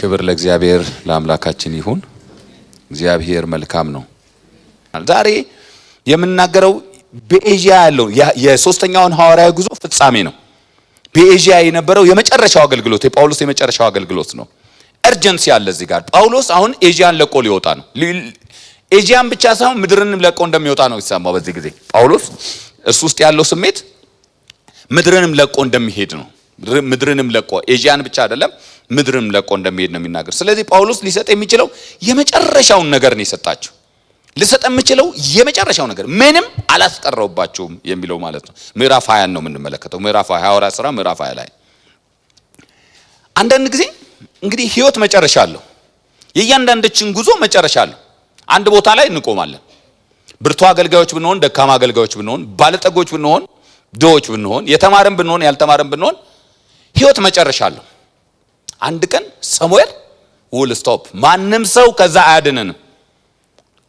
ክብር ለእግዚአብሔር ለአምላካችን ይሁን። እግዚአብሔር መልካም ነው። ዛሬ የምናገረው በኤዥያ ያለው የሶስተኛውን ሐዋርያዊ ጉዞ ፍጻሜ ነው። በኤዥያ የነበረው የመጨረሻው አገልግሎት የጳውሎስ የመጨረሻው አገልግሎት ነው። እርጀንሲ ያለ እዚህ ጋር ጳውሎስ አሁን ኤዥያን ለቆ ሊወጣ ነው። ኤዥያን ብቻ ሳይሆን ምድርንም ለቆ እንደሚወጣ ነው ይሰማው። በዚህ ጊዜ ጳውሎስ እርሱ ውስጥ ያለው ስሜት ምድርንም ለቆ እንደሚሄድ ነው። ምድርንም ለቆ ኤዥያን ብቻ አይደለም ምድርንም ለቆ እንደሚሄድ ነው የሚናገር። ስለዚህ ጳውሎስ ሊሰጥ የሚችለው የመጨረሻውን ነገር ነው የሰጣቸው። ሊሰጥ የሚችለው የመጨረሻው ነገር ምንም አላስቀረውባቸውም የሚለው ማለት ነው። ምዕራፍ 20 ነው የምንመለከተው። ምዕራፍ 20 ሐዋርያት ሥራ ምዕራፍ 20 ላይ አንዳንድ ጊዜ እንግዲህ ህይወት መጨረሻ አለው። የእያንዳንዳችን ጉዞ መጨረሻ አለው። አንድ ቦታ ላይ እንቆማለን። ብርቱ አገልጋዮች ብንሆን፣ ደካማ አገልጋዮች ብንሆን፣ ባለጠጎች ብንሆን፣ ድሆች ብንሆን፣ የተማረን ብንሆን፣ ያልተማረን ብንሆን ህይወት መጨረሻ አለው። አንድ ቀን somewhere will stop። ማንም ሰው ከዛ አያድነንም።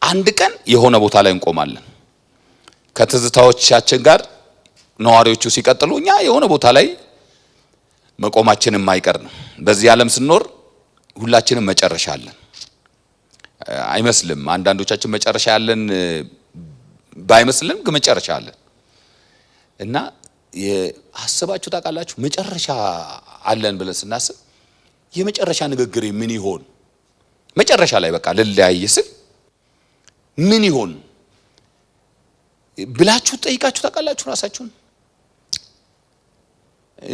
አንድ ቀን የሆነ ቦታ ላይ እንቆማለን። ከትዝታዎቻችን ጋር ነዋሪዎቹ ሲቀጥሉ እኛ የሆነ ቦታ ላይ መቆማችን የማይቀር ነው። በዚህ ዓለም ስንኖር ሁላችንም መጨረሻ አለን አይመስልም። አንዳንዶቻችን መጨረሻ ያለን ባይመስልም ግን መጨረሻ አለን እና የሐሳባችሁ ታውቃላችሁ መጨረሻ አለን ብለን ስናስብ የመጨረሻ ንግግር ምን ይሆን? መጨረሻ ላይ በቃ ልለያይ ስል ምን ይሆን ብላችሁ ጠይቃችሁ ታውቃላችሁ? ራሳችሁን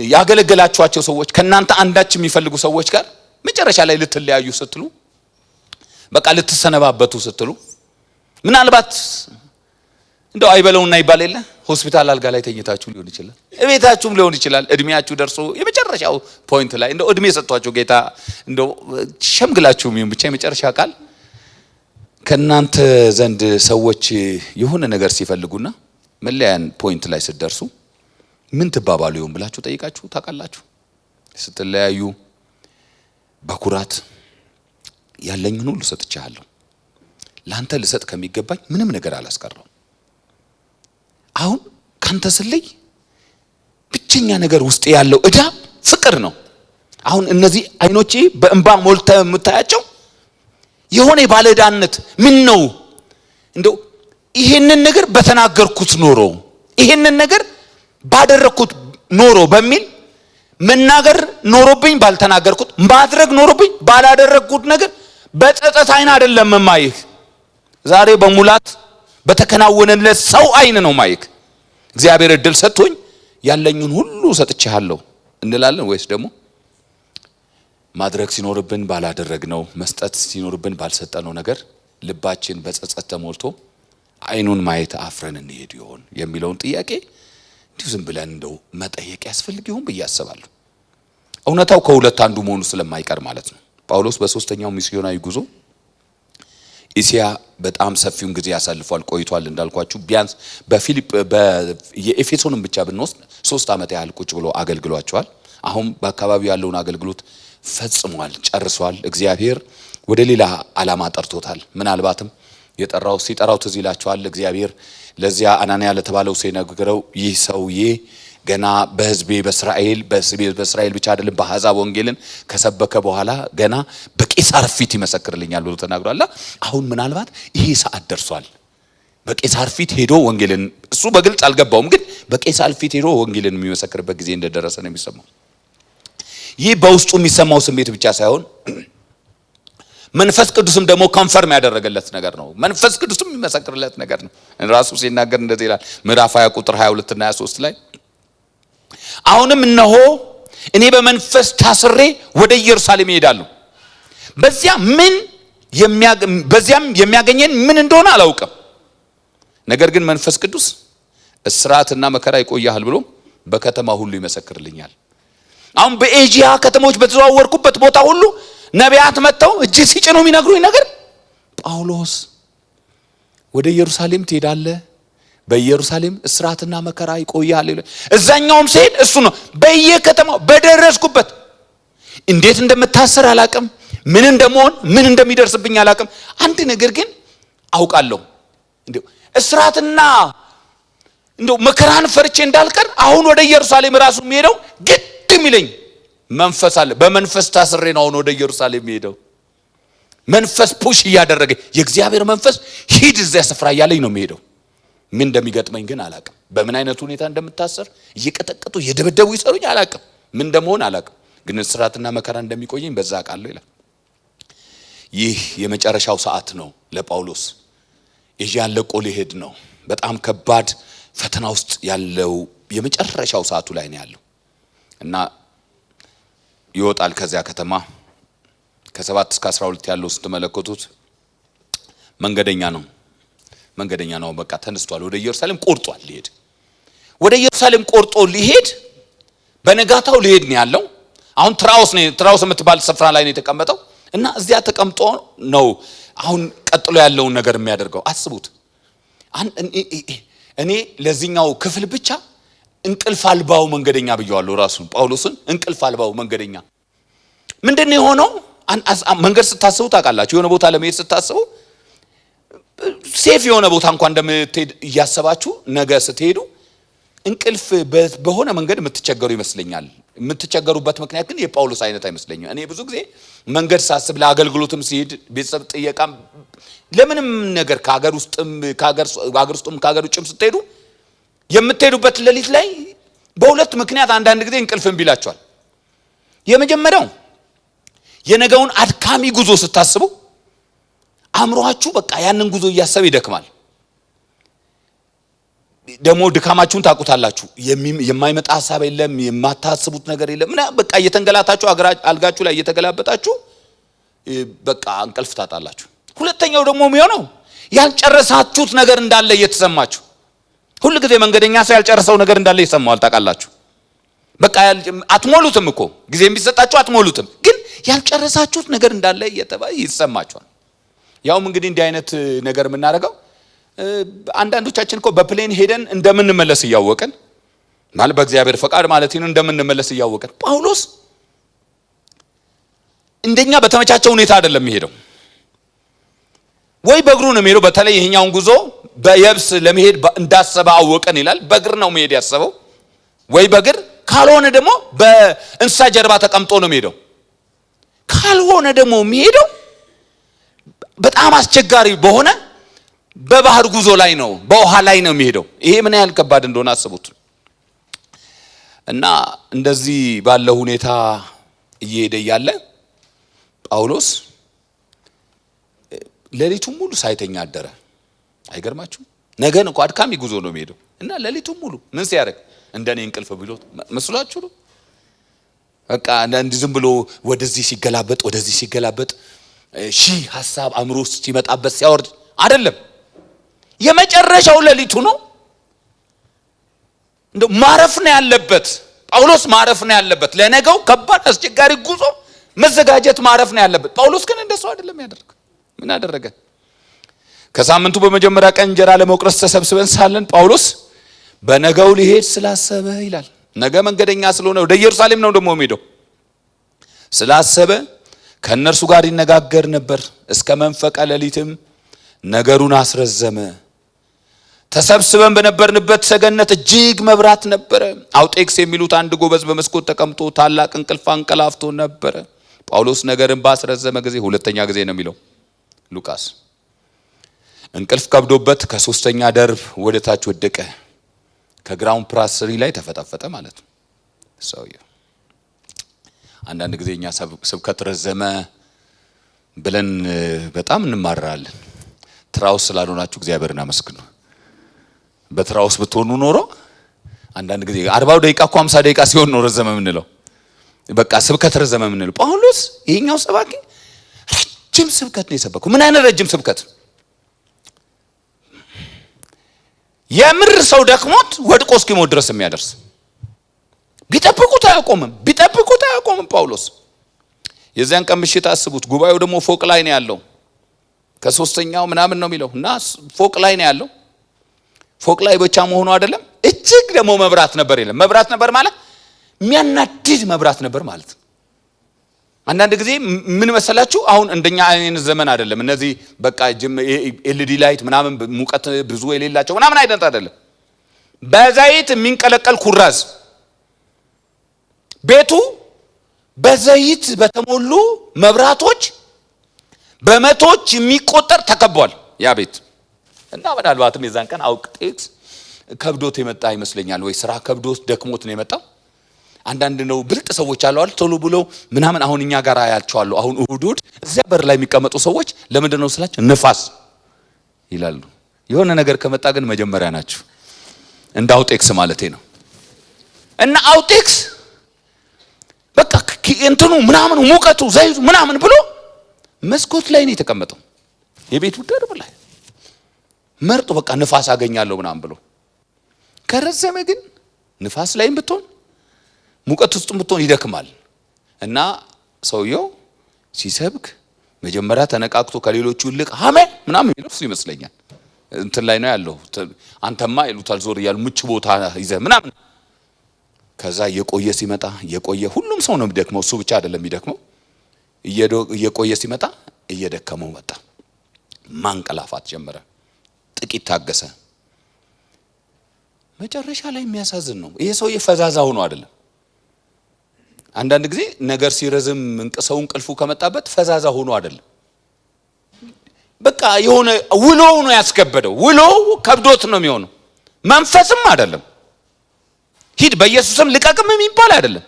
ያገለገላችኋቸው ሰዎች ከናንተ አንዳች የሚፈልጉ ሰዎች ጋር መጨረሻ ላይ ልትለያዩ ስትሉ በቃ ልትሰነባበቱ ስትሉ ምናልባት እንደው አይበለውና ይባል የለ ሆስፒታል አልጋ ላይ ተኝታችሁ ሊሆን ይችላል፣ እቤታችሁም ሊሆን ይችላል። እድሜያችሁ ደርሶ የመጨረሻው ፖይንት ላይ እንደው እድሜ ሰጥቷችሁ ጌታ እንደው ሸምግላችሁም ይሁን ብቻ የመጨረሻ ቃል ከናንተ ዘንድ ሰዎች የሆነ ነገር ሲፈልጉና መለያን ፖይንት ላይ ስትደርሱ ምን ትባባሉ ይሆን ብላችሁ ጠይቃችሁ ታውቃላችሁ? ስትለያዩ በኩራት ያለኝን ሁሉ ሰጥቻለሁ፣ ላንተ ልሰጥ ከሚገባኝ ምንም ነገር አላስቀረው። አሁን ካንተ ስለይ ብቸኛ ነገር ውስጥ ያለው እዳ ፍቅር ነው። አሁን እነዚህ አይኖቼ በእንባ ሞልተ የምታያቸው የሆነ ባለዳነት ምን ነው እንደው ይሄንን ነገር በተናገርኩት ኖሮ ይሄንን ነገር ባደረኩት ኖሮ በሚል መናገር ኖሮብኝ ባልተናገርኩት ማድረግ ኖሮብኝ ባላደረኩት ነገር በጸጸት አይን አይደለም ማይክ ዛሬ በሙላት በተከናወነለት ሰው አይን ነው ማይክ። እግዚአብሔር እድል ሰጥቶኝ ያለኝን ሁሉ ሰጥቻለሁ እንላለን ወይስ ደግሞ ማድረግ ሲኖርብን ባላደረግነው መስጠት ሲኖርብን ባልሰጠነው ነገር ልባችን በጸጸት ተሞልቶ አይኑን ማየት አፍረን እንሄድ ይሆን የሚለውን ጥያቄ እንዲሁ ዝም ብለን እንደው መጠየቅ ያስፈልግ ይሆን ብዬ አስባለሁ። እውነታው ከሁለት አንዱ መሆኑ ስለማይቀር ማለት ነው። ጳውሎስ በሶስተኛው ሚስዮናዊ ጉዞ እስያ በጣም ሰፊውን ጊዜ ያሳልፏል ቆይቷል። እንዳልኳችሁ ቢያንስ የኤፌሶንን ብቻ ብንወስድ 3 ዓመት ያህል ቁጭ ብሎ አገልግሏቸዋል። አሁን በአካባቢው ያለውን አገልግሎት ፈጽሟል፣ ጨርሷል። እግዚአብሔር ወደ ሌላ ዓላማ ጠርቶታል። ምናልባትም ሲጠራው ትዝ ይላችኋል። እግዚአብሔር ለዚያ አናንያ ለተባለው ሲነግረው ይህ ሰውዬ ገና በሕዝቤ በእስራኤል ብቻ አይደለም በአሕዛብ ወንጌልን ከሰበከ በኋላ ገና በቄሳር ፊት ይመሰክርልኛል ብሎ ተናግሯል። አሁን ምናልባት ይሄ ሰዓት ደርሷል። በቄሳር ፊት ሄዶ ወንጌልን እሱ በግልጽ አልገባውም፣ ግን በቄሳር ፊት ሄዶ ወንጌልን የሚመሰክርበት ጊዜ እንደደረሰ ነው የሚሰማው። ይህ በውስጡ የሚሰማው ስሜት ብቻ ሳይሆን መንፈስ ቅዱስም ደግሞ ኮንፈርም ያደረገለት ነገር ነው። መንፈስ ቅዱስም የሚመሰክርለት ነገር ነው። ራሱ ሲናገር እንደዚህ ይላል ምዕራፍ 20 ቁጥር 22 እና 23 ላይ አሁንም እነሆ እኔ በመንፈስ ታስሬ ወደ ኢየሩሳሌም እሄዳለሁ፣ በዚያም የሚያገኘን ምን እንደሆነ አላውቅም። ነገር ግን መንፈስ ቅዱስ እስራትና መከራ ይቆያል ብሎ በከተማ ሁሉ ይመሰክርልኛል። አሁን በኤዥያ ከተሞች በተዘዋወርኩበት ቦታ ሁሉ ነቢያት መጥተው እጅ ሲጭኑ የሚነግሩኝ ነገር ጳውሎስ ወደ ኢየሩሳሌም ትሄዳለህ፣ በኢየሩሳሌም እስራትና መከራ ይቆያል። እዛኛውም ሲሄድ እሱ ነው። በየከተማው በደረስኩበት እንዴት እንደምታሰር አላቅም፣ ምን እንደምሆን ምን እንደሚደርስብኝ አላቅም። አንድ ነገር ግን አውቃለሁ፣ እንደው እስራትና እንደው መከራን ፈርቼ እንዳልቀር አሁን ወደ ኢየሩሳሌም ራሱ የሚሄደው ግድ የሚለኝ መንፈስ አለ። በመንፈስ ታስሬ ነው ወደ ኢየሩሳሌም ሄደው። መንፈስ ፑሽ ያደረገ የእግዚአብሔር መንፈስ ሂድ እዚያ ስፍራ ያለኝ ነው የሚሄደው። ምን እንደሚገጥመኝ ግን አላቅም። በምን አይነት ሁኔታ እንደምታሰር እየቀጠቀጡ የደበደቡ ይሰሩኝ አላቅም። ምን እንደምሆን አላቅም። ግን እስራትና መከራ እንደሚቆየኝ በዛ ቃል ይላል። ይህ የመጨረሻው ሰዓት ነው ለጳውሎስ። ኤዥያን ለቆ ሊሄድ ነው። በጣም ከባድ ፈተና ውስጥ ያለው የመጨረሻው ሰዓቱ ላይ ነው ያለው እና ይወጣል ከዚያ ከተማ። ከ7 እስከ 12 ያለው ስትመለከቱት መንገደኛ ነው። በቃ ተነስቷል። ወደ ኢየሩሳሌም ቆርጧል ሊሄድ። ወደ ኢየሩሳሌም ቆርጦ ሊሄድ በነጋታው ሊሄድ ነው ያለው። አሁን ትራውስ የምትባል ስፍራ ላይ ነው የተቀመጠው እና እዚያ ተቀምጦ ነው አሁን ቀጥሎ ያለውን ነገር የሚያደርገው። አስቡት። እኔ ለዚህኛው ክፍል ብቻ እንቅልፍ አልባው መንገደኛ ብየዋለሁ። ራሱን ጳውሎስን እንቅልፍ አልባው መንገደኛ። ምንድነው የሆነው? መንገድ ስታስቡ ታውቃላችሁ። የሆነ ቦታ ለመሄድ ስታስቡ ሴፍ የሆነ ቦታ እንኳን እንደምትሄድ እያሰባችሁ ነገ ስትሄዱ እንቅልፍ በሆነ መንገድ የምትቸገሩ ይመስለኛል። የምትቸገሩበት ምክንያት ግን የጳውሎስ አይነት አይመስለኝም። እኔ ብዙ ጊዜ መንገድ ሳስብ ለአገልግሎትም ሲሄድ ቤተሰብ ጥየቃም ለምንም ነገር ከሀገር ውስጥም ከሀገር ውጭም ስትሄዱ የምትሄዱበት ሌሊት ላይ በሁለት ምክንያት አንዳንድ ጊዜ እንቅልፍ እምቢ ይላችኋል። የመጀመሪያው የነገውን አድካሚ ጉዞ ስታስቡ አእምሮአችሁ በቃ ያንን ጉዞ እያሰበ ይደክማል። ደግሞ ድካማችሁን ታውቁታላችሁ። የማይመጣ ሐሳብ የለም፣ የማታስቡት ነገር የለም። በቃ እየተንገላታችሁ አልጋችሁ ላይ እየተገላበጣችሁ በቃ እንቅልፍ ታጣላችሁ። ሁለተኛው ደግሞ የሚሆነው ያልጨረሳችሁት ነገር እንዳለ እየተሰማችሁ። ሁሉ ጊዜ መንገደኛ ሰው ያልጨረሰው ነገር እንዳለ ይሰማዋል። ታውቃላችሁ። በቃ አትሞሉትም እኮ ጊዜ ቢሰጣችሁ አትሞሉትም፣ ግን ያልጨረሳችሁት ነገር እንዳለ ይሰማችኋል። ያውም እንግዲህ እንዲህ አይነት ነገር የምናደርገው አንዳንዶቻችን እኮ በፕሌን ሄደን እንደምንመለስ እያወቅን ማለት በእግዚአብሔር ፈቃድ ማለት ነው እንደምንመለስ እያወቅን፣ ጳውሎስ እንደኛ በተመቻቸው ሁኔታ አይደለም የሚሄደው። ወይ በእግሩ ነው የሚሄደው። በተለይ ይሄኛውን ጉዞ በየብስ ለመሄድ እንዳሰበ አወቀን ይላል። በእግር ነው መሄድ ያሰበው፣ ወይ በእግር ካልሆነ ደግሞ በእንስሳ ጀርባ ተቀምጦ ነው የሚሄደው። ካልሆነ ደግሞ የሚሄደው በጣም አስቸጋሪ በሆነ በባህር ጉዞ ላይ ነው፣ በውሃ ላይ ነው የሚሄደው። ይሄ ምን ያህል ከባድ እንደሆነ አስቡት። እና እንደዚህ ባለው ሁኔታ እየሄደ ያለ ጳውሎስ ሌሊቱን ሙሉ ሳይተኛ አደረ። አይገርማችሁም? ነገን እኮ አድካሚ ጉዞ ነው የሚሄደው እና ሌሊቱን ሙሉ ምን ሲያደርግ እንደኔ እንቅልፍ ብሎት መስሏችሁ ነው? በቃ እንዲህ ዝም ብሎ ወደዚህ ሲገላበጥ ሺህ ሐሳብ አእምሮ ውስጥ ሲመጣበት ሲያወርድ አይደለም። የመጨረሻው ሌሊቱ ነው። እንደው ማረፍ ነው ያለበት ጳውሎስ፣ ማረፍ ነው ያለበት። ለነገው ከባድ አስቸጋሪ ጉዞ መዘጋጀት ማረፍ ነው ያለበት። ጳውሎስ ግን እንደሱ አይደለም ያደርግ። ምን አደረገ? ከሳምንቱ በመጀመሪያ ቀን እንጀራ ለመቁረስ ተሰብስበን ሳለን ጳውሎስ በነገው ሊሄድ ስላሰበ ይላል። ነገ መንገደኛ ስለሆነ ወደ ኢየሩሳሌም ነው ደግሞ የሚሄደው ስላሰበ ከእነርሱ ጋር ይነጋገር ነበር። እስከ መንፈቀ ሌሊትም ነገሩን አስረዘመ። ተሰብስበን በነበርንበት ሰገነት እጅግ መብራት ነበረ። አውጤክስ የሚሉት አንድ ጎበዝ በመስኮት ተቀምጦ ታላቅ እንቅልፍ አንቀላፍቶ ነበረ። ጳውሎስ ነገርን ባስረዘመ ጊዜ፣ ሁለተኛ ጊዜ ነው የሚለው ሉቃስ፣ እንቅልፍ ከብዶበት ከሶስተኛ ደርብ ወደ ታች ወደቀ። ከግራውንድ ፕራስሪ ላይ ተፈጠፈጠ ማለት ነው ሰውየው። አንዳንድ ጊዜ እኛ ስብከት ረዘመ ብለን በጣም እንማራለን። ትራውስ ስላልሆናችሁ እግዚአብሔርን አመስግኑ። በትራውስ ብትሆኑ ኖሮ አንዳንድ ጊዜ 40 ደቂቃ እኮ 50 ደቂቃ ሲሆን ነው ረዘመ የምንለው። በቃ ስብከት ረዘመ የምንለው። ጳውሎስ ይሄኛው ሰባኪ ረጅም ስብከት ነው የሰበከው። ምን አይነት ረጅም ስብከት! የምር ሰው ደክሞት ወድቆ እስኪሞት ድረስ የሚያደርስ። ቢጠብቁት አያቆምም ጳውሎስ። የዚያን ቀን ምሽት አስቡት። ጉባኤው ደግሞ ፎቅ ላይ ነው ያለው። ከሶስተኛው ምናምን ነው የሚለው እና ፎቅ ላይ ነው ያለው። ፎቅ ላይ ብቻ መሆኑ አይደለም፣ እጅግ ደግሞ መብራት ነበር። የለም መብራት ነበር ማለት የሚያናድድ መብራት ነበር ማለት። አንዳንድ ጊዜ ምን መሰላችሁ፣ አሁን እንደኛ አይነት ዘመን አይደለም። እነዚህ በቃ ኤልዲ ላይት ምናምን ሙቀት ብዙ የሌላቸው ምናምን አይደለም። በዛይት የሚንቀለቀል ኩራዝ ቤቱ በዘይት በተሞሉ መብራቶች በመቶች የሚቆጠር ተከቧል ያ ቤት። እና ምናልባትም የዛን ቀን አውቅጤት ከብዶት የመጣ ይመስለኛል፣ ወይ ስራ ከብዶት ደክሞት ነው የመጣው። አንዳንድ ነው ብልጥ ሰዎች አሉ አይደል ቶሎ ብሎ ምናምን። አሁን እኛ ጋር አያቸዋለሁ። አሁን እሁድ እዚያ በር ላይ የሚቀመጡ ሰዎች ለምንድን ነው ስላቸው ንፋስ ይላሉ። የሆነ ነገር ከመጣ ግን መጀመሪያ ናቸው። እንደ አውጤክስ ማለቴ ነው። እና አውጤክስ በቃ እንትኑ ምናምን ሙቀቱ ዘይቱ ምናምን ብሎ መስኮት ላይ ነው የተቀመጠው። የቤቱ ደርብ ላይ መርጦ በቃ ንፋስ አገኛለሁ ምናምን ብሎ ከረዘመ ግን ንፋስ ላይም ብትሆን ሙቀት ውስጥም ብትሆን ይደክማል። እና ሰውየው ሲሰብክ መጀመሪያ ተነቃቅቶ ከሌሎቹ ይልቅ አሜን ምናምን ይልስ ይመስለኛል። እንትን ላይ ነው ያለው። አንተማ ይሉታል ዞር እያሉ ምቹ ቦታ ይዘህ ምናምን። ከዛ እየቆየ ሲመጣ እየቆየ ሁሉም ሰው ነው የሚደክመው፣ እሱ ብቻ አይደለም የሚደክመው። እየቆየ ሲመጣ እየደከመው መጣ። ማንቀላፋት ጀመረ። ጥቂት ታገሰ። መጨረሻ ላይ የሚያሳዝን ነው። ይሄ ሰውዬ ፈዛዛ ሆኖ አይደለም። አንዳንድ ጊዜ ነገር ሲረዝም ሰው እንቅልፉ ከመጣበት ፈዛዛ ሆኖ አይደለም። በቃ የሆነ ውሎው ነው ያስከበደው። ውሎው ከብዶት ነው የሚሆነው። መንፈስም አይደለም። ሂድ በኢየሱስም ልቀቅም የሚባል አይደለም።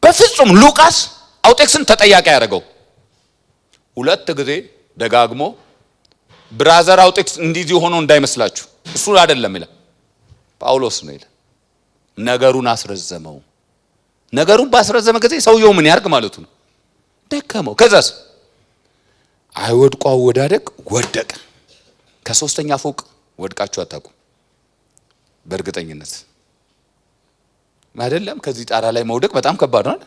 በፍጹም ሉቃስ አውጤክስን ተጠያቂ ያደረገው 2 ጊዜ ደጋግሞ ብራዘር አውጤክስ እንዲህ ሆኖ እንዳይመስላችሁ እሱ አይደለም ይላል ጳውሎስ ነው ይላል። ነገሩን አስረዘመው። ነገሩን ባስረዘመ ጊዜ ሰውየው ምን ያርግ ማለቱ ነው? ደከመው። ከዛስ አይወድቁ አወዳደቅ ወደቀ። ከ3ኛ ፎቅ ወድቃችሁ አታውቁም? በእርግጠኝነት አይደለም። ከዚህ ጣራ ላይ መውደቅ በጣም ከባድ ነው።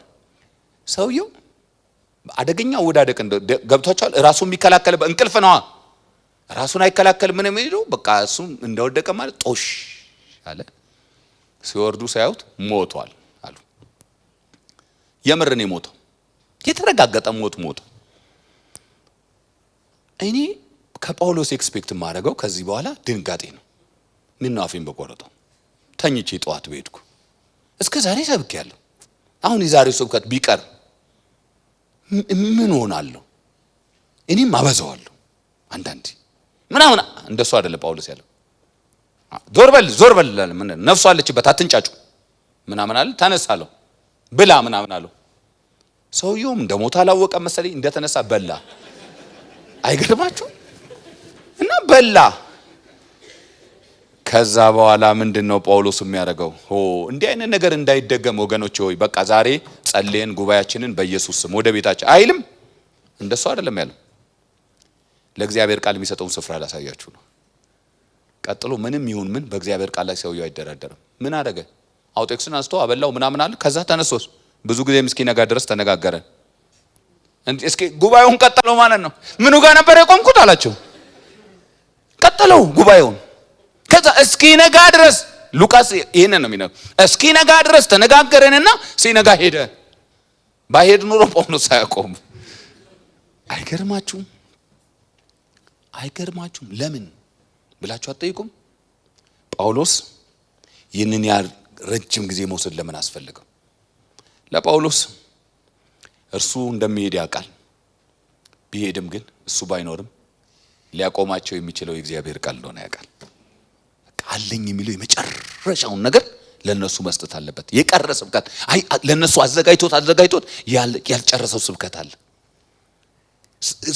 ሰውየው አደገኛ አወዳደቅ ገብቷቸዋል። ራሱን የሚከላከል እንቅልፍ ነው። ራሱን አይከላከል ምን የሚለው በቃ እሱ እንደወደቀ ማለት ጦሽ አለ። ሲወርዱ ሳያዩት ሞቷል አሉ። የምር ነው የሞተው። የተረጋገጠ ሞት። እኔ ከጳውሎስ ኤክስፔክት ማድረገው ከዚህ በኋላ ድንጋጤ ነው። ምን ነው አፌን በቆረጠው ተኝቼ ጠዋት በሄድኩ እስከ ዛሬ ሰብኬያለሁ። አሁን የዛሬው ስብከት ቢቀር ምን ሆናለሁ? እኔም አበዛዋለሁ አንዳንዴ ምናምን። እንደሱ አይደለም ጳውሎስ ያለው። ዞር በል ምን ነፍሱ አለችበት አትንጫጩ ምናምን አለ። ተነሳለሁ ብላ ምናምን አለው። ሰውየውም እንደሞታ አላወቀም መሰለኝ። እንደተነሳ በላ። አይገርማችሁ? እና በላ። ከዛ በኋላ ምንድነው ጳውሎስ የሚያደርገው? እንዲህ አይነት ነገር እንዳይደገም ወገኖች ሆይ በቃ ዛሬ ጸልየን ጉባኤያችንን በኢየሱስ ስም ወደ ቤታችን አይልም። እንደሱ አይደለም ያለው። ለእግዚአብሔር ቃል የሚሰጠውን ስፍራ ላሳያችሁ ነው። ቀጥሎ ምንም ይሁን ምን በእግዚአብሔር ቃል ላይ ሰውየው አይደራደርም። ምን አደረገ? አውጤክስን አንስቶ አበላው ምናምን አለ። ከዛ ተነሶስ ብዙ ጊዜ እስኪነጋ ድረስ ተነጋገረ። እስኪ ጉባኤውን ቀጠለው ማለት ነው። ምኑ ጋር ነበር የቆምኩት አላቸው። ቀጠለው ጉባኤውን። ከዛ እስኪነጋ ድረስ ሉቃስ ይሄንን ነው የሚነግረው። እስኪነጋ ድረስ ተነጋገረንና ሲነጋ ሄደ። ባይሄድ ኑሮ ጳውሎስ አያቆም። አይገርማችሁም? ለምን ብላችሁ አትጠይቁም? ጳውሎስ ይህንን ያህል ረጅም ጊዜ መውሰድ ለምን አስፈልገው? ለጳውሎስ እርሱ እንደሚሄድ ያውቃል። ቢሄድም ግን እሱ ባይኖርም ሊያቆማቸው የሚችለው የእግዚአብሔር ቃል እንደሆነ ያውቃል። አለኝ የሚለው የመጨረሻውን ነገር ለነሱ መስጠት አለበት። የቀረ ስብከት ለነሱ አዘጋጅቶት ያልጨረሰው ስብከት አለ።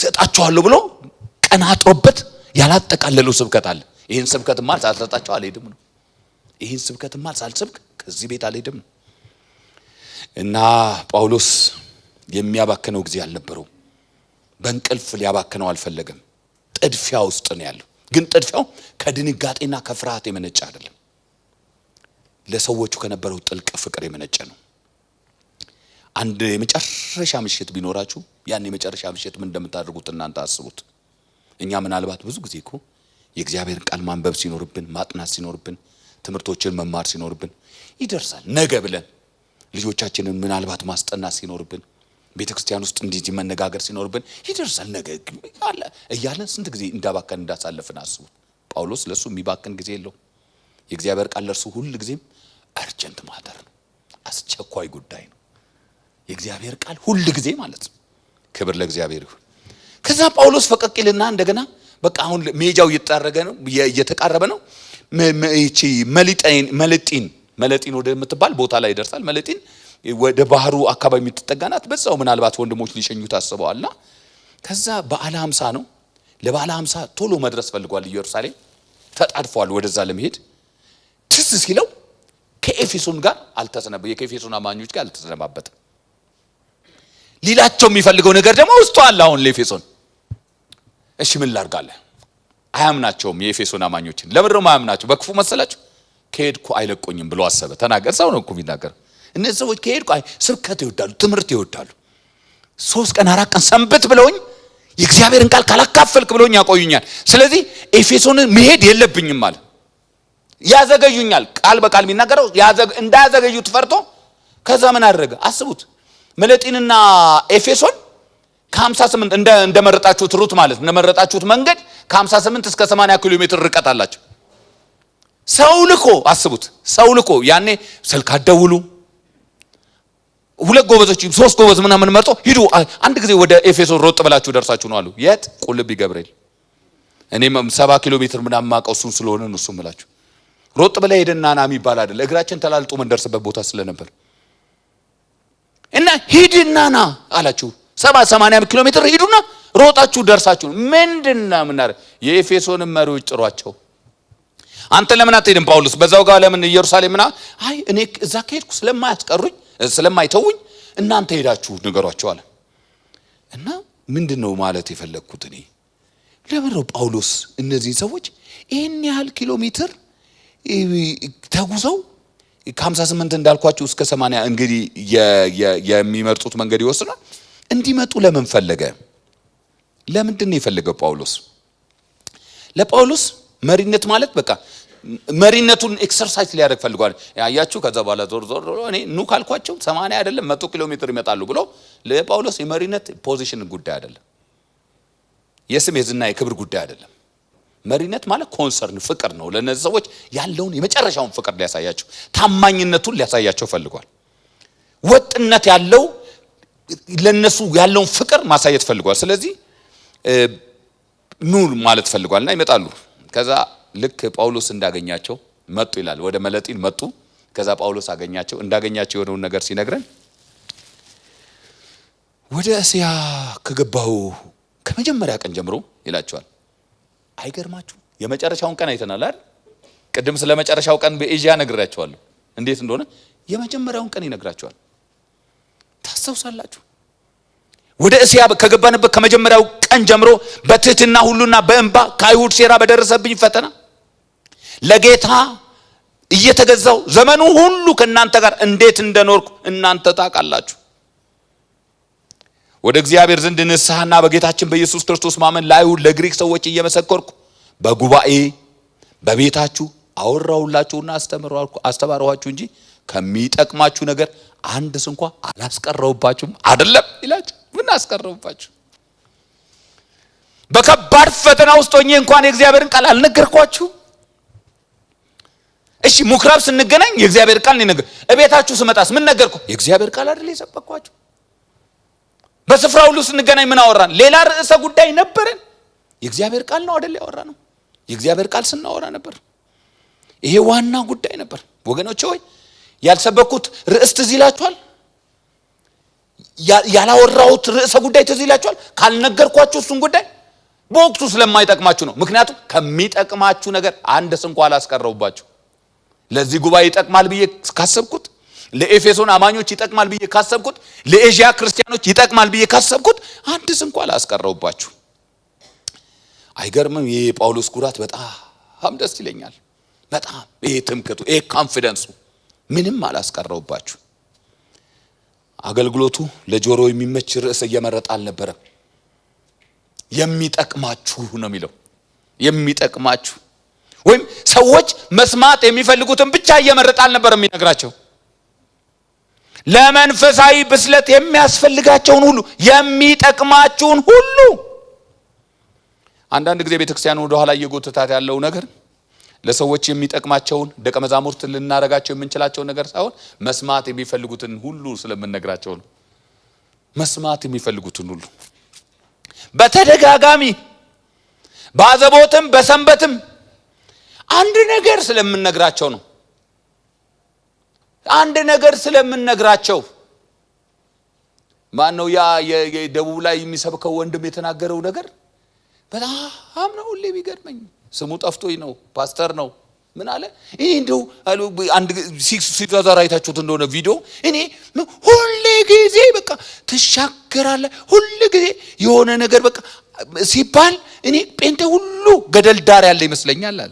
ሰጣቸዋለሁ ብሎ ቀናጥሮበት ያላጠቃለለው ስብከት አለ። ይሄን ስብከትማ ሳልሰጣቸው አልሄድም ነው። ይሄን ስብከትማ ሳልሰብክ ከዚህ ቤት አልሄድም ነው። እና ጳውሎስ የሚያባክነው ጊዜ አልነበረው። በእንቅልፍ ሊያባክነው አልፈለገም። ጥድፊያ ውስጥ ነው ያለው። ግን ጥድፊያው ከድንጋጤና ከፍርሃት የመነጨ አይደለም። ለሰዎቹ ከነበረው ጥልቅ ፍቅር የመነጨ ነው። አንድ የመጨረሻ ምሽት ቢኖራችሁ ያን የመጨረሻ ምሽት ምን እንደምታደርጉት እናንተ አስቡት። እኛ ምናልባት ብዙ ጊዜ እኮ የእግዚአብሔርን ቃል ማንበብ ሲኖርብን፣ ማጥናት ሲኖርብን፣ ትምህርቶችን መማር ሲኖርብን ይደርሳል ነገ ብለን ልጆቻችንን ምናልባት ማስጠናት ሲኖርብን፣ ቤተክርስቲያን ውስጥ እንዲህ መነጋገር ሲኖርብን ይደርሳል ነገ አለ እያለን ስንት ጊዜ እንዳባከን እንዳሳለፍን አስቡት። ጳውሎስ ለሱ የሚባክን ጊዜ የለው። የእግዚአብሔር ቃል ለሱ ሁሉ ጊዜም አርጀንት ማተር ነው፣ አስቸኳይ ጉዳይ ነው። የእግዚአብሔር ቃል ሁሉ ጊዜ ማለት ነው። ክብር ለእግዚአብሔር ይሁን። ከዛ ጳውሎስ ፈቀቅልና እንደገና በቃ አሁን ሜጃው እየተጣረገ ነው እየተቃረበ ነው። እቺ መለጢን ወደ ምትባል ቦታ ላይ ይደርሳል። መለጢን ወደ ባህሩ አካባቢ የምትጠጋናት በዛው ምናልባት ወንድሞች ሊሸኙት አስበዋልና ከዛ በዓለ 50 ነው። ለበዓለ 50 ቶሎ መድረስ ፈልጓል። ኢየሩሳሌም ተጣድፏል ወደዛ ለመሄድ ትዝ ሲለው ከኤፌሶን ጋር የኤፌሶን አማኞች ጋር አልተሰነባበተም። ሊላቸው የሚፈልገው ነገር ደግሞ ውስጡ አለ። አሁን ለኤፌሶን እሺ ምን ላርጋለህ? አያምናቸውም። የኤፌሶን አማኞችን ለምን ነው ማያምናቸው? በክፉ መሰላችሁ? ከሄድኩ አይለቆኝም ብሎ አሰበ። ተናገር። ሰው ነው እኮ የሚናገር። እነዚህ ሰዎች ከሄድኩ ስብከት ይወዳሉ፣ ትምህርት ይወዳሉ። 3 ቀን 4 ቀን ሰንበት ብለውኝ የእግዚአብሔርን ቃል ካላካፈልክ ብለውኝ ያቆዩኛል። ስለዚህ ኤፌሶንን መሄድ የለብኝም ማለት ያዘገዩኛል። ቃል በቃል የሚናገረው እንዳያዘገዩት ፈርቶ ከዛ ምን አደረገ? አስቡት። መለጢንና ኤፌሶን ከ58 እንደመረጣችሁት ሩት ማለት እንደመረጣችሁት መንገድ ከ58 እስከ 80 ኪሎ ሜትር ርቀት አላቸው። ሰው ልኮ አስቡት። ሰው ልኮ ያኔ ስልክ አደውሉ 2 ጎበዞች 3 ጎበዝ ምናምን መርጦ ሂዱ አንድ ጊዜ ወደ ኤፌሶን ሮጥ ብላችሁ ደርሳችሁ ነው አሉ። የት? ቁልቢ ገብርኤል። እኔም 70 ኪሎ ሜትር ምናምን ማቀው እሱን ስለሆነ ነው እሱም ብላችሁ ሮጥ ብለ ሄደና ና የሚባል አይደል። እግራችን ተላልጦ መንደርስበት ቦታ ስለነበር እና ሂድና ና አላችሁ። 70-80 ኪሎ ሜትር ሂዱና ሮጣችሁ ደርሳችሁ ምንድነው ምናረ የኤፌሶንን መሪዎች ጥሯቸው። አንተ ለምን አትሄድም ጳውሎስ? በዛው ጋር ለምን ኢየሩሳሌምና እኔ እዛ ከሄድኩ ስለማያስቀሩኝ ስለማይተውኝ እናንተ ሄዳችሁ ንገሯቸው አለ። እና ምንድነው ማለት የፈለኩት እኔ ለምን ነው ጳውሎስ እነዚህ ሰዎች ይሄን ያህል ኪሎ ሜትር ተጉዘው ከ58 እንዳልኳችሁ እስከ 80 እንግዲህ የሚመርጡት መንገድ ይወስናል እንዲመጡ ለምን ፈለገ? ለምንድን ነው የፈለገው ጳውሎስ? ለጳውሎስ መሪነት ማለት በቃ መሪነቱን ኤክሰርሳይዝ ሊያደርግ ፈልጓል። ያያችሁ ከዛ በኋላ ዞር እኔ ኑ ካልኳቸው 80 አይደለም 100 ኪሎ ሜትር ይመጣሉ ብሎ ለጳውሎስ የመሪነት ፖዚሽን ጉዳይ አይደለም። የስም የዝና የክብር ጉዳይ አይደለም። መሪነት ማለት ኮንሰርን ፍቅር ነው። ለነዚህ ሰዎች ያለውን የመጨረሻውን ፍቅር ሊያሳያቸው ታማኝነቱን ሊያሳያቸው ፈልጓል። ወጥነት ያለው ለነሱ ያለውን ፍቅር ማሳየት ፈልጓል። ስለዚህ ኑ ማለት ፈልጓልና ይመጣሉ። ከዛ ልክ ጳውሎስ እንዳገኛቸው መጡ ይላል። ወደ መለጢን መጡ። ከዛ ጳውሎስ አገኛቸው። እንዳገኛቸው የሆነውን ነገር ሲነግረን ወደ እስያ ከገባው ከመጀመሪያ ቀን ጀምሮ ይላቸዋል። አይገርማችሁ? የመጨረሻውን ቀን አይተናል አይደል? ቅድም ስለ መጨረሻው ቀን በኤዥያ ነግራቸዋለሁ እንዴት እንደሆነ። የመጀመሪያውን ቀን ይነግራቸዋል። ታስታውሳላችሁ? ወደ እስያ ከገባንበት ከመጀመሪያው ቀን ጀምሮ በትህትና ሁሉና በእንባ ከአይሁድ ሴራ በደረሰብኝ ፈተና ለጌታ እየተገዛው ዘመኑ ሁሉ ከእናንተ ጋር እንዴት እንደኖርኩ እናንተ ታውቃላችሁ። ወደ እግዚአብሔር ዘንድ ንስሐና በጌታችን በኢየሱስ ክርስቶስ ማመን ለአይሁድ ለግሪክ ሰዎች እየመሰከርኩ በጉባኤ በቤታችሁ አወራሁላችሁና አስተማርኋችሁ እንጂ ከሚጠቅማችሁ ነገር አንድስ እንኳን አላስቀረውባችሁም አይደለም ይላችሁ። ምን አስቀረውባችሁ? በከባድ ፈተና ውስጥ ሆኜ እንኳን የእግዚአብሔርን ቃል አልነገርኳችሁ? እሺ ሙክራብ ስንገናኝ የእግዚአብሔር ቃል ነው። እቤታችሁ ስመጣስ ምን ነገርኩ? የእግዚአብሔር ቃል አይደል የሰበኳችሁ? በስፍራው ሁሉ ስንገናኝ ምን አወራን? ሌላ ርዕሰ ጉዳይ ነበረን? የእግዚአብሔር ቃል ነው አይደል ያወራነው? የእግዚአብሔር ቃል ስናወራ ነበር። ይሄ ዋና ጉዳይ ነበር ወገኖች ሆይ። ያልሰበኩት ርዕስ ትዝ ይላችኋል? ያላወራሁት ርዕሰ ጉዳይ ትዝ ይላችኋል? ካልነገርኳችሁ እሱን ጉዳይ በወቅቱ ስለማይጠቅማችሁ ነው። ምክንያቱም ከሚጠቅማችሁ ነገር አንድስ እንኳን አላስቀረውባችሁ። ለዚህ ጉባኤ ይጠቅማል ብዬ ካሰብኩት፣ ለኤፌሶን አማኞች ይጠቅማል ብዬ ካሰብኩት፣ ለኤዥያ ክርስቲያኖች ይጠቅማል ብዬ ካሰብኩት አንድስ እንኳን አላስቀረውባችሁ። አይገርምም? ይሄ ጳውሎስ ኩራት በጣም ደስ ይለኛል። በጣም ይሄ ትምክህቱ፣ ይሄ ኮንፊደንሱ ምንም አላስቀረውባችሁ። አገልግሎቱ ለጆሮ የሚመች ርዕስ እየመረጠ አልነበረም። የሚጠቅማችሁ ነው የሚለው። የሚጠቅማችሁ ወይም ሰዎች መስማት የሚፈልጉትን ብቻ እየመረጠ አልነበረም የሚነግራቸው። ለመንፈሳዊ ብስለት የሚያስፈልጋቸውን ሁሉ የሚጠቅማችሁን ሁሉ። አንዳንድ ጊዜ ቤተክርስቲያን ወደ ኋላ እየጎተታት ያለው ነገር ለሰዎች የሚጠቅማቸውን ደቀ መዛሙርት ልናረጋቸው የምንችላቸው ነገር ሳይሆን መስማት የሚፈልጉትን ሁሉ ስለምንነግራቸው ነው። መስማት የሚፈልጉትን ሁሉ በተደጋጋሚ ባዘቦትም በሰንበትም አንድ ነገር ስለምንነግራቸው ነው። አንድ ነገር ስለምንነግራቸው ማን ነው ያ የደቡብ ላይ የሚሰብከው ወንድም የተናገረው ነገር በጣም ነው ሁሌ ቢገርመኝ። ስሙ ጠፍቶኝ ነው፣ ፓስተር ነው። ምን አለ? እኔ እንደው አንድ ሲዛዛራ አይታችሁት እንደሆነ ቪዲዮ እኔ ሁሌ ጊዜ በቃ ተሻገራለ ሁሌ ጊዜ የሆነ ነገር በቃ ሲባል እኔ ጴንጤ ሁሉ ገደል ዳር ያለ ይመስለኛል አለ።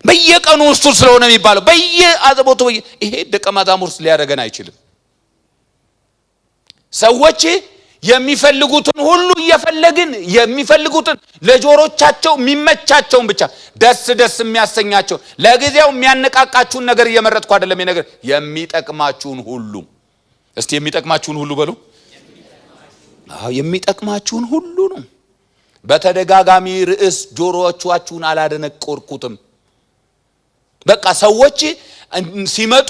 በየቀኑ ውስጥ ስለሆነ የሚባለው በየአዘቦቱ ይሄ ደቀ መዛሙርት ሊያደርገን አይችልም። ሰዎች የሚፈልጉትን ሁሉ እየፈለግን የሚፈልጉትን ለጆሮቻቸው የሚመቻቸውን ብቻ ደስ የሚያሰኛቸው ለጊዜው የሚያነቃቃችሁን ነገር እየመረጥኩ አይደለም። ይሄ ነገር የሚጠቅማችሁን ሁሉ እስቲ የሚጠቅማችሁን ሁሉ በሉ። የሚጠቅማችሁን ሁሉ ነው። በተደጋጋሚ ርዕስ ጆሮአችሁን አላደነቆርኩትም። በቃ ሰዎች ሲመጡ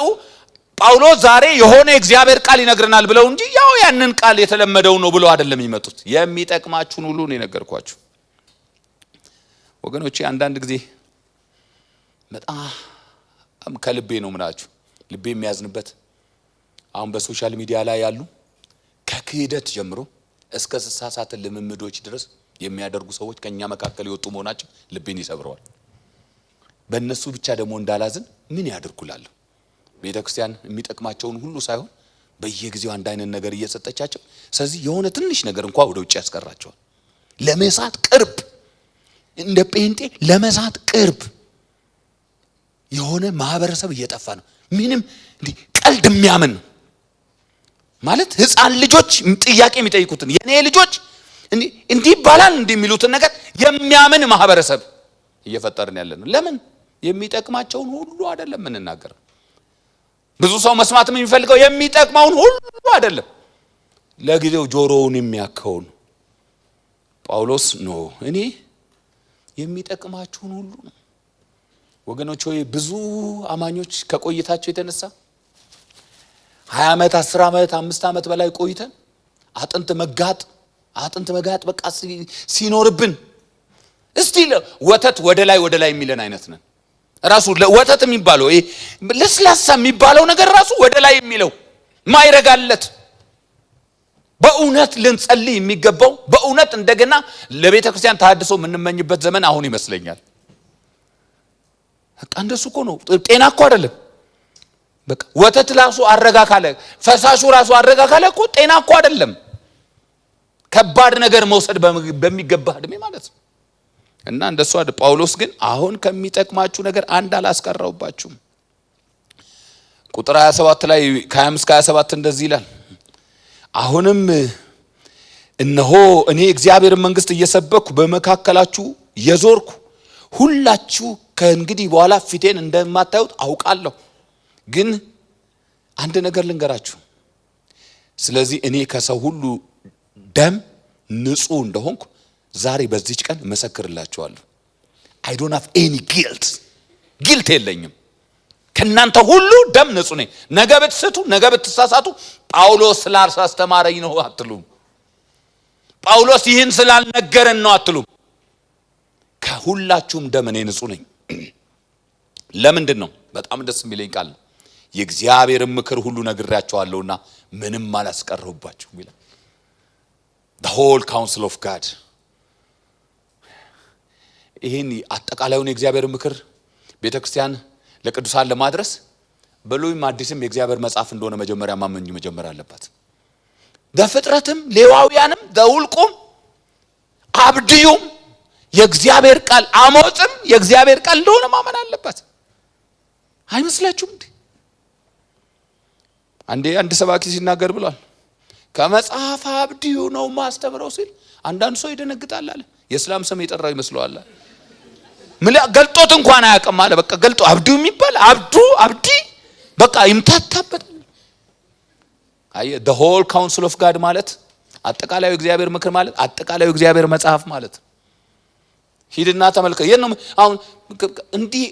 ጳውሎስ ዛሬ የሆነ እግዚአብሔር ቃል ይነግረናል ብለው እንጂ ያው ያንን ቃል የተለመደው ነው ብለው አይደለም የሚመጡት። የሚጠቅማችሁን ሁሉ ነው የነገርኳችሁ ወገኖቼ። አንዳንድ ጊዜ በጣም ከልቤ ነው ምናችሁ ልቤ የሚያዝንበት አሁን በሶሻል ሚዲያ ላይ ያሉ ከክህደት ጀምሮ እስከ ተሳሳተ ልምምዶች ድረስ የሚያደርጉ ሰዎች ከኛ መካከል የወጡ መሆናቸው ልቤን ይሰብረዋል። በእነሱ ብቻ ደግሞ እንዳላዝን ምን ያደርጉላለሁ? ቤተክርስቲያን የሚጠቅማቸውን ሁሉ ሳይሆን በየጊዜው አንድ አይነት ነገር እየሰጠቻቸው ስለዚህ የሆነ ትንሽ ነገር እንኳን ወደ ውጭ ያስቀራቸዋል። ለመሳት ቅርብ እንደ ጴንጤ ለመሳት ቅርብ የሆነ ማህበረሰብ እየጠፋ ነው። ምንም እንዴ ቀልድ የሚያምን ማለት ህፃን ልጆች ጥያቄ የሚጠይቁትን የኔ ልጆች እንዲህ ይባላል እንደሚሉትን ነገር የሚያምን ማህበረሰብ እየፈጠርን ያለ ነው። ለምን? የሚጠቅማቸውን ሁሉ አይደለም እንናገረው። ብዙ ሰው መስማትም የሚፈልገው የሚጠቅመውን ሁሉ አይደለም፣ ለጊዜው ጆሮውን የሚያከውን። ጳውሎስ ነው እኔ የሚጠቅማችሁን ሁሉ ነው። ወገኖች ሆይ ብዙ አማኞች ከቆይታቸው የተነሳ 20 ዓመት 10 ዓመት 5 ዓመት በላይ ቆይተን አጥንት መጋጥ በቃ ሲኖርብን እስቲ ወተት ወደ ላይ የሚለን አይነት ነን። ራሱ ወተት የሚባለው ይሄ ለስላሳ የሚባለው ነገር ራሱ ወደ ላይ የሚለው ማይረጋለት በእውነት ልንጸልይ የሚገባው በእውነት እንደገና ለቤተ ክርስቲያን ተሐድሶ የምንመኝበት ዘመን አሁን ይመስለኛል። በቃ እንደሱ እኮ ነው። ጤና እኮ አይደለም። በቃ ወተት ራሱ አረጋካለ ፈሳሹ ራሱ አረጋካለ እኮ ጤና እኮ አይደለም። ከባድ ነገር መውሰድ በሚገባ እድሜ ማለት ነው። እና እንደሱ አይደል። ጳውሎስ ግን አሁን ከሚጠቅማችሁ ነገር አንድ አላስቀረውባችሁም። ቁጥር 27 ላይ ከ25 እስከ 27 እንደዚህ ይላል። አሁንም እነሆ እኔ እግዚአብሔርን መንግስት እየሰበኩ በመካከላችሁ የዞርኩ ሁላችሁ ከእንግዲህ በኋላ ፊቴን እንደማታዩት አውቃለሁ። ግን አንድ ነገር ልንገራችሁ፣ ስለዚህ እኔ ከሰው ሁሉ ደም ንጹህ እንደሆንኩ ዛሬ በዚች ቀን መሰክርላችኋለሁ። I don't have any guilt የለኝም። ከናንተ ሁሉ ደም ንጹህ ነኝ። ነገ ብትስቱ ነገ ብትሳሳቱ ጳውሎስ ስላስተማረኝ ነው አትሉም። ጳውሎስ ይህን ስላልነገረን ነው አትሉም። ከሁላችሁም ደም እኔ ንጹህ ነኝ። ለምንድን ነው? በጣም ደስ የሚለኝ ቃል ነው። የእግዚአብሔርን ምክር ሁሉ ነግራችኋለሁና ምንም አላስቀረሁባችሁም ይላል። the whole counsel of God። ይሄን አጠቃላዩን የእግዚአብሔር ምክር ቤተክርስቲያን ለቅዱሳን ለማድረስ በሉይም አዲስም የእግዚአብሔር መጽሐፍ እንደሆነ መጀመሪያ ማመን መጀመር አለባት። በፍጥረትም ሌዋውያንም ዘውልቁም አብድዩም የእግዚአብሔር ቃል አሞጽም የእግዚአብሔር ቃል እንደሆነ ማመን አለባት። አይመስላችሁም እንዴ? አንድ ሰባኪ ሲናገር ብሏል፣ ከመጽሐፍ አብድዩ ነው ማስተምረው ሲል አንዳንድ ሰው ይደነግጣል አለ። የእስላም ስም የጠራው ይመስለዋል። ገልጦት እንኳን አያውቅም አለ። በቃ ገልጦ አብዱ የሚባል አብዲ በቃ ይምታታበት። አይ the whole counsel of God ማለት አጠቃላዩ እግዚአብሔር ምክር ማለት አጠቃላዩ እግዚአብሔር መጽሐፍ ማለት። ሂድና ተመልከት። የነም አሁን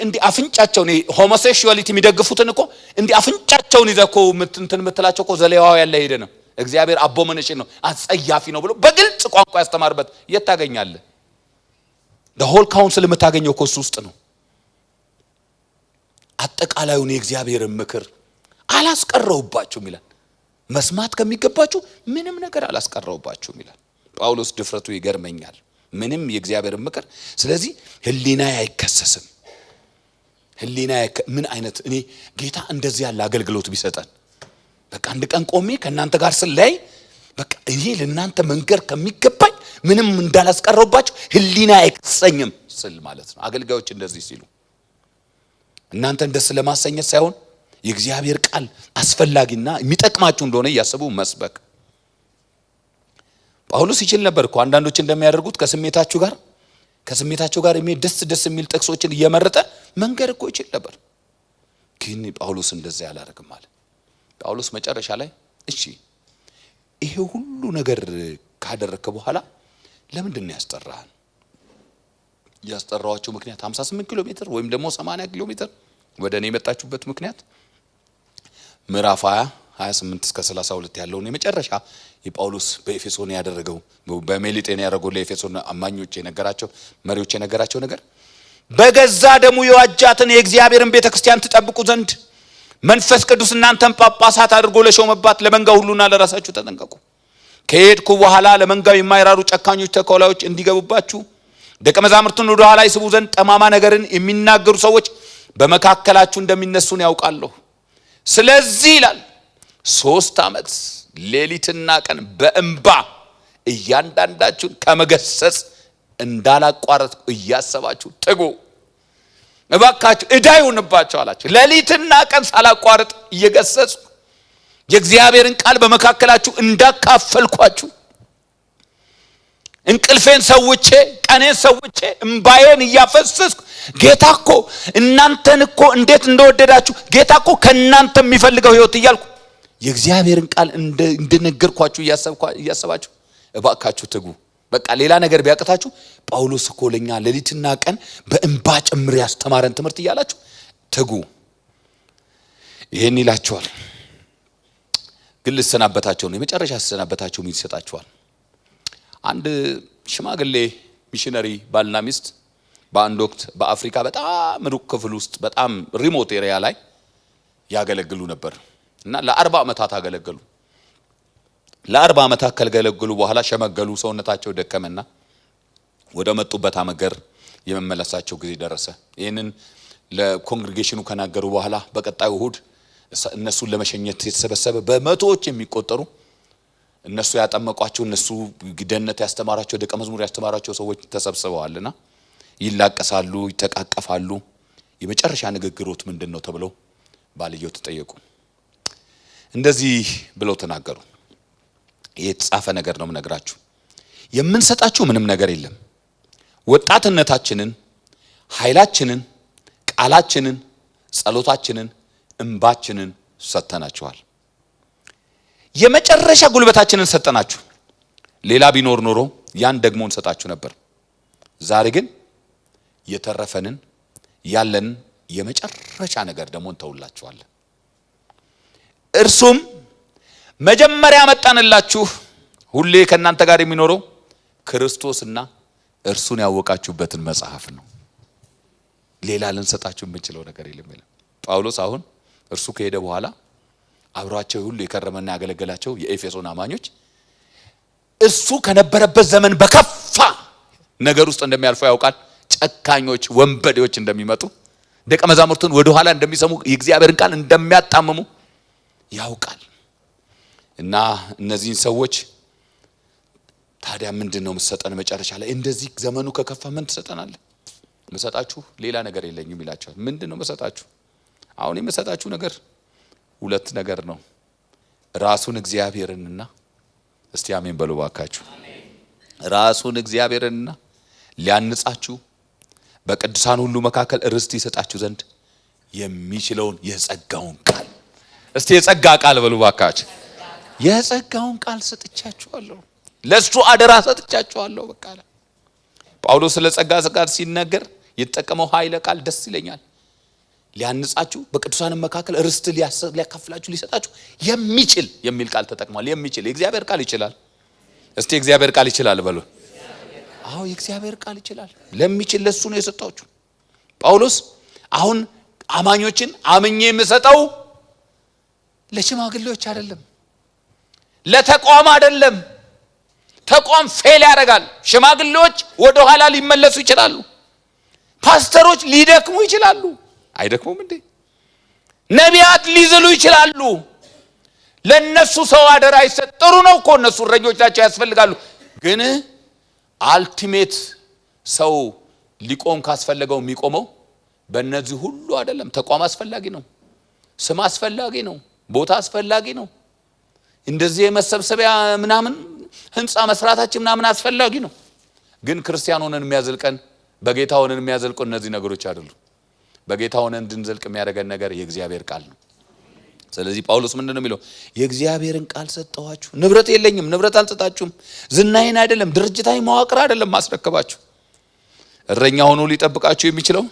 እንዲ አፍንጫቸውን ሆሞሴክሹዋሊቲ የሚደግፉትን እኮ እንዲ አፍንጫቸውን ይዘኮ እንትን ምትላቸው እኮ ዘሌዋው ያለ ሄደ ነው። እግዚአብሔር አቦሚኔሽን ነው አጸያፊ ነው ብሎ በግልጽ ቋንቋ ያስተማርበት የት ታገኛለህ? the whole council የምታገኘው ኮስ ውስጥ ነው። አጠቃላዩን የእግዚአብሔርን ምክር አላስቀረውባችሁም ይላል። መስማት ከሚገባችሁ ምንም ነገር አላስቀረውባችሁም ይላል ጳውሎስ። ድፍረቱ ይገርመኛል። ምንም የእግዚአብሔርን ምክር። ስለዚህ ህሊና አይከሰስም። ህሊና ምን አይነት እኔ ጌታ እንደዚህ ያለ አገልግሎት ቢሰጠን በቃ አንድ ቀን ቆሜ ከናንተ ጋር ስለይ በቃ እኔ ለናንተ መንገር ከሚገባኝ ምንም እንዳላስቀረውባችሁ ህሊና አይከሰኝም ስል ማለት ነው። አገልጋዮች እንደዚህ ሲሉ እናንተን ደስ ለማሰኘት ሳይሆን የእግዚአብሔር ቃል አስፈላጊና የሚጠቅማችሁ እንደሆነ ያሰቡ መስበክ። ጳውሎስ ይችል ነበር እኮ አንዳንዶች እንደሚያደርጉት ከስሜታቸው ጋር ደስ የሚል ጥቅሶችን እየመረጠ መንገር እኮ ይችል ነበር። ግን ጳውሎስ እንደዚህ ያላረግም ማለት ጳውሎስ መጨረሻ ላይ እሺ ይሄ ሁሉ ነገር ካደረከ በኋላ ለምንድን ነው ያስጠራህ? ያስጠራዋቸው ምክንያት 58 ኪሎ ሜትር ወይም ደግሞ 80 ኪሎ ሜትር ወደ እኔ የመጣችሁበት ምክንያት ምዕራፍ 28 እስከ 32 ያለውን የመጨረሻ የጳውሎስ በኤፌሶን ያደረገው በሜሊጤን ያደረገው ለኤፌሶን አማኞች የነገራቸው መሪዎች የነገራቸው ነገር በገዛ ደሙ የዋጃትን የእግዚአብሔርን ቤተክርስቲያን ትጠብቁ ዘንድ መንፈስ ቅዱስ እናንተን ጳጳሳት አድርጎ ለሾመባት ለመንጋው ሁሉና ለራሳችሁ ተጠንቀቁ። ከሄድኩ በኋላ ለመንጋው የማይራሩ ጨካኞች ተኮላዮች እንዲገቡባችሁ ደቀ መዛሙርቱን ወደ ኋላ ይስቡ ዘንድ ጠማማ ነገርን የሚናገሩ ሰዎች በመካከላችሁ እንደሚነሱን ያውቃለሁ። ስለዚህ ይላል 3 ዓመት ሌሊትና ቀን በእንባ እያንዳንዳችሁን ከመገሰጽ እንዳላቋረጥ እያሰባችሁ ትጉ። እባካችሁ ዕዳ ይሁንባችሁ አላችሁ። ሌሊትና ቀን ሳላቋርጥ እየገሰጽ የእግዚአብሔርን ቃል በመካከላችሁ እንዳካፈልኳችሁ እንቅልፌን ሰውቼ ቀኔን ሰውቼ እንባዬን እያፈሰስኩ ጌታ እኮ እናንተን እኮ እንዴት እንደወደዳችሁ ጌታ እኮ ከናንተ የሚፈልገው ህይወት እያልኩ የእግዚአብሔርን ቃል እንደነገርኳችሁ እያሰባችሁ እባካችሁ ትጉ። በቃ ሌላ ነገር ቢያቀታችሁ ጳውሎስ እኮ ለኛ ሌሊትና ቀን በእንባ ጭምር ያስተማረን ትምህርት እያላችሁ ትጉ። ይሄን ይላችኋል። ግን ልሰናበታቸው ነው የመጨረሻ ልሰናበታቸው ምን ይሰጣችኋል? አንድ ሽማግሌ ሚሽነሪ ባልና ሚስት በአንድ ወቅት በአፍሪካ በጣም ሩቅ ክፍል ውስጥ በጣም ሪሞት ኤሪያ ላይ ያገለግሉ ነበር እና ለ40 ዓመታት አገለገሉ። ለ40 ዓመታት ካገለገሉ በኋላ ሸመገሉ። ሰውነታቸው ደከመና ወደ መጡበት አገር የመመለሳቸው ጊዜ ደረሰ። ይሄንን ለኮንግሪጌሽኑ ከናገሩ በኋላ በቀጣዩ እሁድ እነሱን ለመሸኘት የተሰበሰበ በመቶዎች የሚቆጠሩ እነሱ ያጠመቋቸው እነሱ ግደነት ያስተማራቸው ደቀ መዝሙር ያስተማራቸው ሰዎች ተሰብስበዋልና ይላቀሳሉ፣ ይተቃቀፋሉ። የመጨረሻ ንግግሮት ምንድነው ተብለው ባልየው ተጠየቁ። እንደዚህ ብለው ተናገሩ። የተጻፈ ነገር ነው የምነግራችሁ። የምንሰጣችሁ ምንም ነገር የለም። ወጣትነታችንን፣ ኃይላችንን፣ ቃላችንን፣ ጸሎታችንን፣ እንባችንን ሰጥተናችኋል። የመጨረሻ ጉልበታችንን ሰጠናችሁ። ሌላ ቢኖር ኖሮ ያን ደግሞ እንሰጣችሁ ነበር። ዛሬ ግን የተረፈንን ያለን የመጨረሻ ነገር ደግሞ እንተውላችኋለን። እርሱም መጀመሪያ መጣንላችሁ ሁሌ ከናንተ ጋር የሚኖረው ክርስቶስና እርሱን ያወቃችሁበትን መጽሐፍ ነው። ሌላ ልንሰጣችሁ የምንችለው ነገር የለም ይላል ጳውሎስ። አሁን እርሱ ከሄደ በኋላ አብሯቸው ሁሉ የከረመና ያገለገላቸው የኤፌሶን አማኞች እሱ ከነበረበት ዘመን በከፋ ነገር ውስጥ እንደሚያልፉ ያውቃል። ጨካኞች ወንበዴዎች እንደሚመጡ ደቀ መዛሙርቱን ወደ ኋላ እንደሚሰሙ የእግዚአብሔርን ቃል እንደሚያጣምሙ ያውቃል። እና እነዚህን ሰዎች ታዲያ ምንድነው መሰጠን? መጨረሻ ላይ እንደዚህ ዘመኑ ከከፋ ምን ትሰጠናለህ? መሰጣችሁ ሌላ ነገር የለኝም ይላቸዋል። ምንድነው መሰጣችሁ? አሁን የመሰጣችሁ ነገር 2 ነገር ነው። ራሱን እግዚአብሔርንና እስቲ አሜን በሉ ባካችሁ። ራሱን እግዚአብሔርንና ሊያንጻችሁ በቅዱሳን ሁሉ መካከል ርስት ይሰጣችሁ ዘንድ የሚችለውን የጸጋውን ቃል እስቲ የጸጋ ቃል በሉ ባካችሁ። የጸጋውን ቃል ሰጥቻችኋለሁ፣ ለሱ አደራ ሰጥቻችኋለሁ። በቃ ጳውሎስ ስለ ጸጋ ሲናገር የተጠቀመው ኃይለ ቃል ደስ ይለኛል። ሊያንጻችሁ በቅዱሳን መካከል ርስት ሊያካፍላችሁ ሊሰጣችሁ የሚችል የሚል ቃል ተጠቅሟል። የሚችል የእግዚአብሔር ቃል ይችላል። እስቲ የእግዚአብሔር ቃል ይችላል በሉ። አዎ የእግዚአብሔር ቃል ይችላል። ለሚችል ለሱ ነው የሰጣችሁ። ጳውሎስ አሁን አማኞችን አምኜ የምሰጠው ለሽማግሌዎች አይደለም፣ ለተቋም አይደለም። ተቋም ፌል ያደርጋል። ሽማግሌዎች ወደ ኋላ ሊመለሱ ይችላሉ። ፓስተሮች ሊደክሙ ይችላሉ። አይደክሙም እንዴ? ነቢያት ሊዝሉ ይችላሉ። ለነሱ ሰው አደራ ይሰጥ። ጥሩ ነው እኮ እነሱ እረኞች ናቸው፣ ያስፈልጋሉ። ግን አልቲሜት ሰው ሊቆም ካስፈለገው የሚቆመው በእነዚህ ሁሉ አይደለም። ተቋም አስፈላጊ ነው፣ ስም አስፈላጊ ነው፣ ቦታ አስፈላጊ ነው። እንደዚህ የመሰብሰቢያ ምናምን ህንጻ መስራታችን ምናምን አስፈላጊ ነው። ግን ክርስቲያን ሆነን የሚያዘልቀን በጌታ ሆነን የሚያዘልቀን እነዚህ ነገሮች አይደሉም። በጌታ ሆነን እንድንዘልቅ የሚያደርገን ነገር የእግዚአብሔር ቃል ነው። ስለዚህ ጳውሎስ ምንድነው የሚለው? የእግዚአብሔርን ቃል ሰጠኋችሁ። ንብረት የለኝም፣ ንብረት አልሰጣችሁም። ዝናዬን አይደለም፣ ድርጅታዊ መዋቅር አይደለም ማስረከባችሁ። እረኛ ሆኖ ሊጠብቃችሁ የሚችለው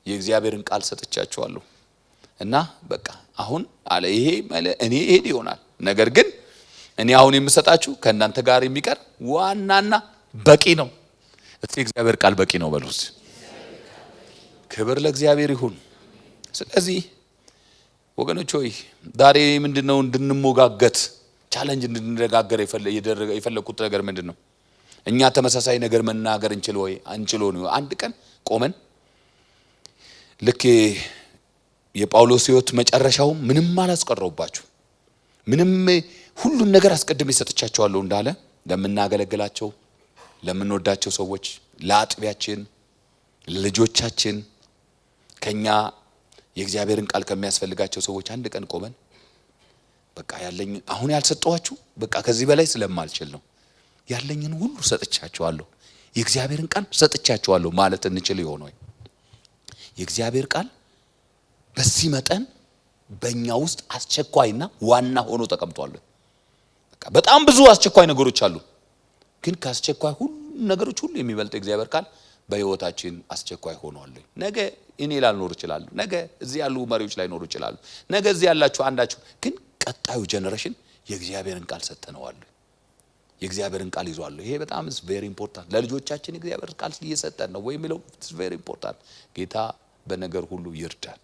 የእግዚአብሔርን ቃል ሰጥቻችኋለሁ። እና በቃ አሁን አለ ይሄ እኔ እሄድ ይሆናል፣ ነገር ግን እኔ አሁን የምሰጣችሁ ከእናንተ ጋር የሚቀር ዋናና በቂ ነው። እስቲ እግዚአብሔር ቃል በቂ ነው በሉት። ክብር ለእግዚአብሔር ይሁን። ስለዚህ ወገኖች ሆይ ዛሬ ምንድነው እንድንሞጋገት ቻሌንጅ እንድንነጋገር የፈለኩት ነገር ምንድነው? እኛ ተመሳሳይ ነገር መናገር እንችል ወይ አንችሎ ነው? አንድ ቀን ቆመን ልክ የጳውሎስ ሕይወት መጨረሻው ምንም አላስቀረውባችሁ፣ ምንም ሁሉን ነገር አስቀድሜ ሰጥቻቸዋለሁ እንዳለ ለምናገለግላቸው ለምንወዳቸው ሰዎች፣ ለአጥቢያችን፣ ለልጆቻችን፣ ከኛ የእግዚአብሔርን ቃል ከሚያስፈልጋቸው ሰዎች አንድ ቀን ቆመን በቃ ያለኝ አሁን ያልሰጠዋችሁ በቃ ከዚህ በላይ ስለማልችል ነው ያለኝን ሁሉ ሰጥቻቸዋለሁ፣ የእግዚአብሔርን ቃል ሰጥቻቸዋለሁ ማለት እንችል ይሆን ወይ? የእግዚአብሔር ቃል በዚህ መጠን በእኛ ውስጥ አስቸኳይና ዋና ሆኖ ተቀምጧል። በቃ በጣም ብዙ አስቸኳይ ነገሮች አሉ፣ ግን ከአስቸኳይ ሁሉ ነገሮች ሁሉ የሚበልጥ እግዚአብሔር ቃል በህይወታችን አስቸኳይ ሆኗል። ነገ እኔ ላልኖር ይችላል፣ ነገ እዚህ ያሉ መሪዎች ላይ ኖሩ ይችላሉ፣ ነገ እዚህ ያላችሁ አንዳችሁ፣ ግን ቀጣዩ ጄነሬሽን የእግዚአብሔርን ቃል ሰጥተነዋል፣ የእግዚአብሔርን ቃል ይዟል። ይሄ በጣም is very important። ለልጆቻችን የእግዚአብሔርን ቃል እየሰጠን ነው ወይ የሚለው is very important። ጌታ በነገር ሁሉ ይርዳል።